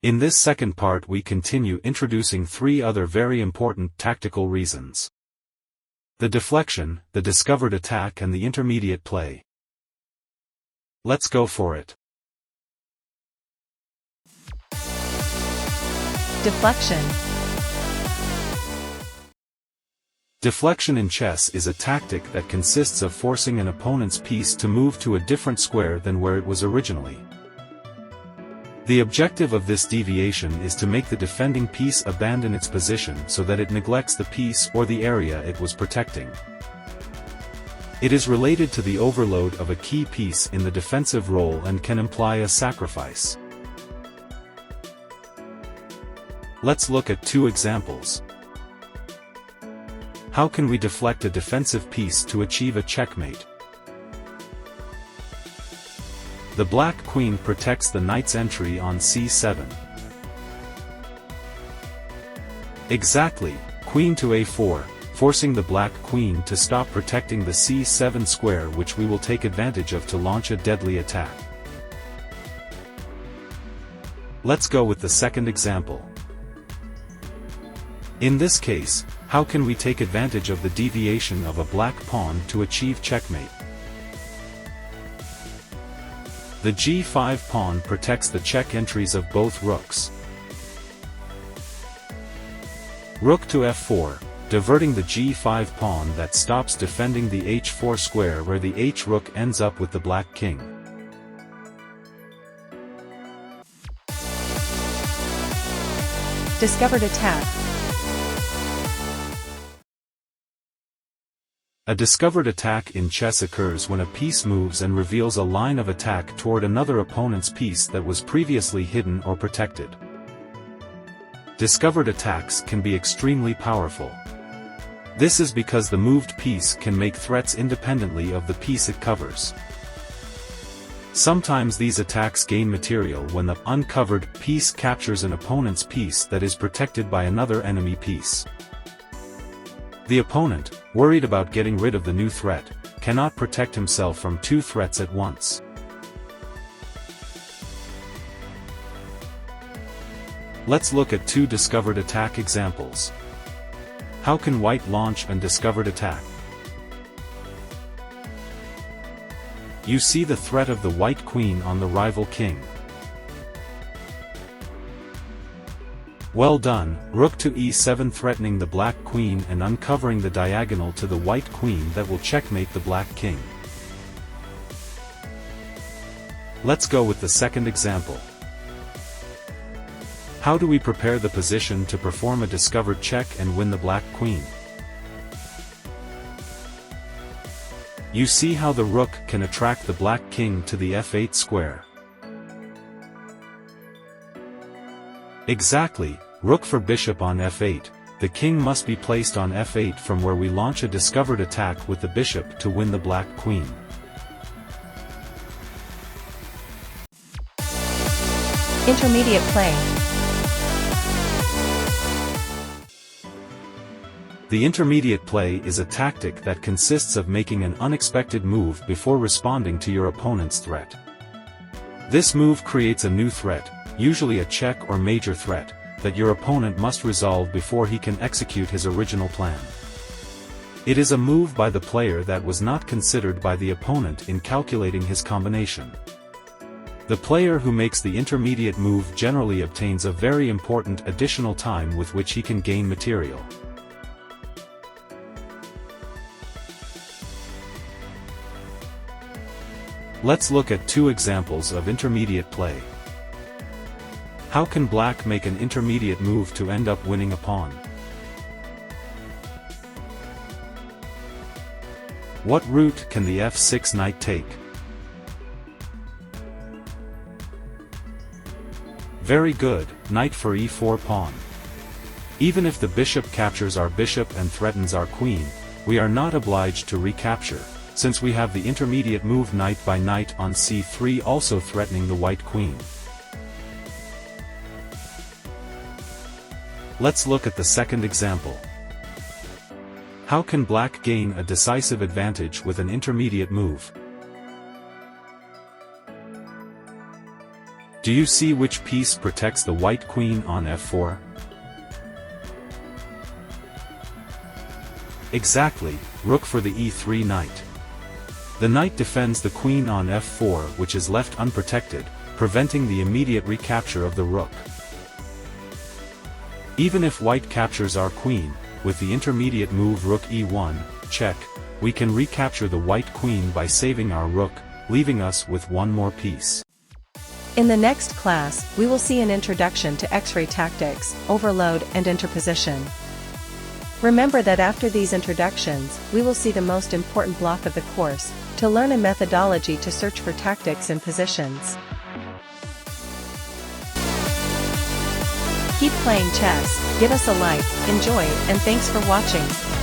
In this second part we continue introducing three other very important tactical reasons: the deflection, the discovered attack and the intermediate play. Let's go for it. Deflection. Deflection in chess is a tactic that consists of forcing an opponent's piece to move to a different square than where it was originally. The objective of this deviation is to make the defending piece abandon its position so that it neglects the piece or the area it was protecting. It is related to the overload of a key piece in the defensive role and can imply a sacrifice. Let's look at two examples. How can we deflect a defensive piece to achieve a checkmate? The black queen protects the knight's entry on c7. Exactly, queen to a4, forcing the black queen to stop protecting the c7 square, which we will take advantage of to launch a deadly attack. Let's go with the second example. In this case, how can we take advantage of the deviation of a black pawn to achieve checkmate? The g5 pawn protects the check entries of both rooks. Rook to f4, diverting the g5 pawn that stops defending the h4 square where the h-rook ends up with the black king. Discovered attack. A discovered attack in chess occurs when a piece moves and reveals a line of attack toward another opponent's piece that was previously hidden or protected. Discovered attacks can be extremely powerful. This is because the moved piece can make threats independently of the piece it covers. Sometimes these attacks gain material when the uncovered piece captures an opponent's piece that is protected by another enemy piece. The opponent, worried about getting rid of the new threat, cannot protect himself from two threats at once. Let's look at two discovered attack examples. How can white launch a discovered attack? You see the threat of the white queen on the rival king. Well done, rook to e7 threatening the black queen and uncovering the diagonal to the white queen that will checkmate the black king. Let's go with the second example. How do we prepare the position to perform a discovered check and win the black queen? You see how the rook can attract the black king to the f8 square. Exactly, rook for bishop on f8, the king must be placed on f8 from where we launch a discovered attack with the bishop to win the black queen. Intermediate play. The intermediate play is a tactic that consists of making an unexpected move before responding to your opponent's threat. This move creates a new threat, usually a check or major threat, that your opponent must resolve before he can execute his original plan. It is a move by the player that was not considered by the opponent in calculating his combination. The player who makes the intermediate move generally obtains a very important additional time with which he can gain material. Let's look at two examples of intermediate play. How can black make an intermediate move to end up winning a pawn? What route can the f6 knight take? Very good, knight for e4 pawn. Even if the bishop captures our bishop and threatens our queen, we are not obliged to recapture, since we have the intermediate move knight by knight on c3 also threatening the white queen. Let's look at the second example. How can black gain a decisive advantage with an intermediate move? Do you see which piece protects the white queen on f4? Exactly, rook for the e3 knight. The knight defends the queen on f4, which is left unprotected, preventing the immediate recapture of the rook. Even if white captures our queen, with the intermediate move rook e1, check, we can recapture the white queen by saving our rook, leaving us with one more piece. In the next class, we will see an introduction to X-ray tactics, overload and interposition. Remember that after these introductions, we will see the most important block of the course, to learn a methodology to search for tactics and positions. Keep playing chess, give us a like, enjoy, and thanks for watching.